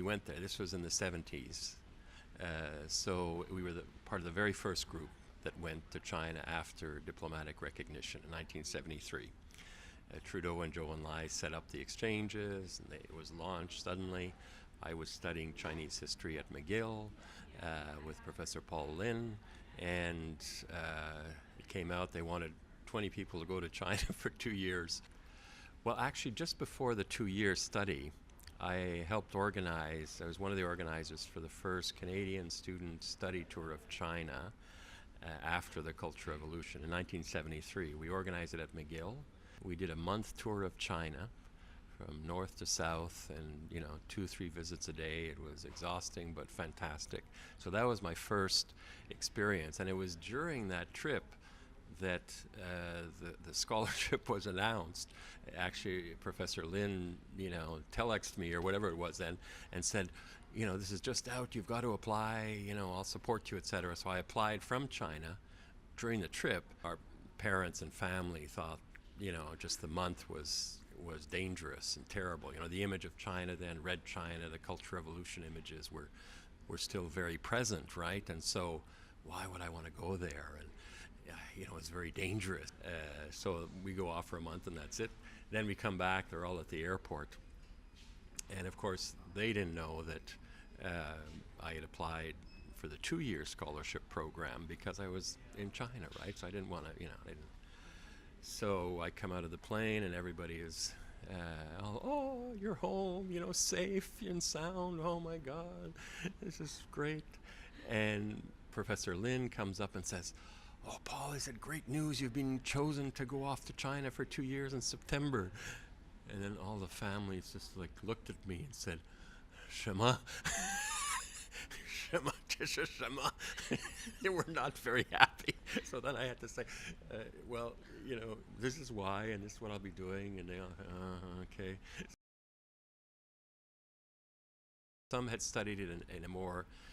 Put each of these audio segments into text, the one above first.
we went there. This was in the 70s. So we were part of the very first group that went to China after diplomatic recognition in 1973. Trudeau and Zhou Enlai set up the exchanges, and it was launched suddenly. I was studying Chinese history at McGill with Professor Paul Lin, and it came out they wanted 20 people to go to China for 2 years. Well, actually, just before the 2-year study, I helped organize, I was one of the organizers for the first Canadian student study tour of China after the Cultural Revolution in 1973. We organized it at McGill. We did a month tour of China from north to south, and 2-3 visits a day. It was exhausting but fantastic. So that was my first experience, and it was during that trip that the scholarship was announced. Actually, Professor Lin, telexed me or whatever it was then, and said, this is just out, you've got to apply, I'll support you, etc. So I applied from China. During the trip, our parents and family thought, just the month was dangerous and terrible. The image of China then, Red China, the Cultural Revolution images were still very present, right? And so why would I want to go there? And it's very dangerous. So we go off for a month and that's it. Then we come back, they're all at the airport. And of course, they didn't know that I had applied for the 2-year scholarship program because I was in China, right? So I didn't want to, So I come out of the plane and everybody is, oh, you're home, safe and sound. Oh my God, this is great. And Professor Lin comes up and says, oh, Paul, is it great news? You've been chosen to go off to China for 2 years in September. And then all the families just looked at me and said, Shema, Shema, Tisha, Shema. They were not very happy. So then I had to say, well, this is why, and this is what I'll be doing. And they all, okay. Some had studied it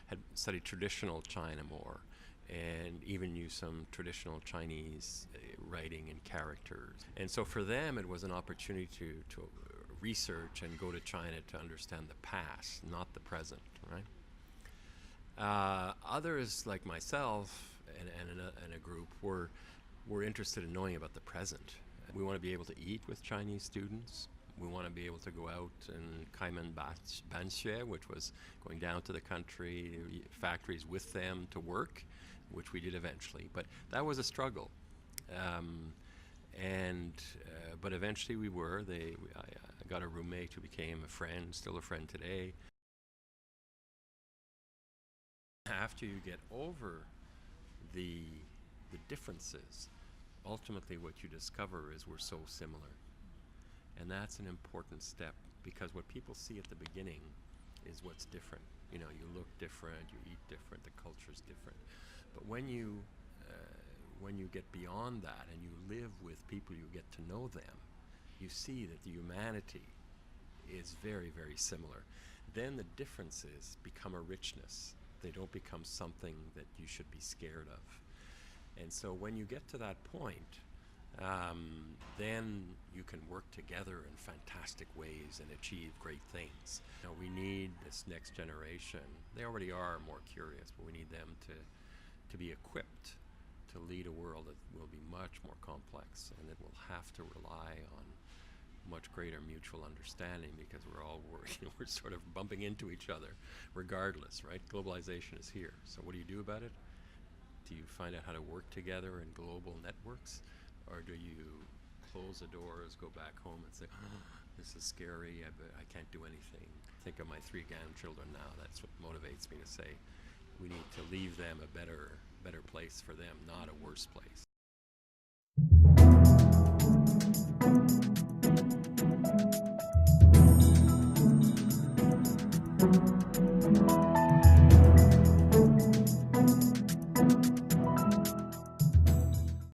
had studied traditional China more, and even use some traditional Chinese writing and characters. And so for them, it was an opportunity to research and go to China to understand the past, not the present, right? Others, like myself and a group, were interested in knowing about the present. We want to be able to eat with Chinese students. We want to be able to go out and Kaiman Banxue, which was going down to the country, factories with them to work, which we did eventually. But that was a struggle. But eventually we were. I got a roommate who became a friend, still a friend today. After you get over the differences, ultimately what you discover is we're so similar. And that's an important step, because what people see at the beginning is what's different. You look different, you eat different, the culture's different. But when you get beyond that and you live with people, you get to know them, you see that the humanity is very, very similar. Then the differences become a richness. They don't become something that you should be scared of. And so when you get to that point, then you can work together in fantastic ways and achieve great things. We need this next generation. They already are more curious, but we need them to be equipped to lead a world that will be much more complex, and that will have to rely on much greater mutual understanding, because we're sort of bumping into each other regardless, right? Globalization is here. So what do you do about it? Do you find out how to work together in global networks? Or do you close the doors, go back home and say, oh, this is scary, I can't do anything. Think of my 3 grandchildren now. That's what motivates me to say we need to leave them a better place for them, not a worse place.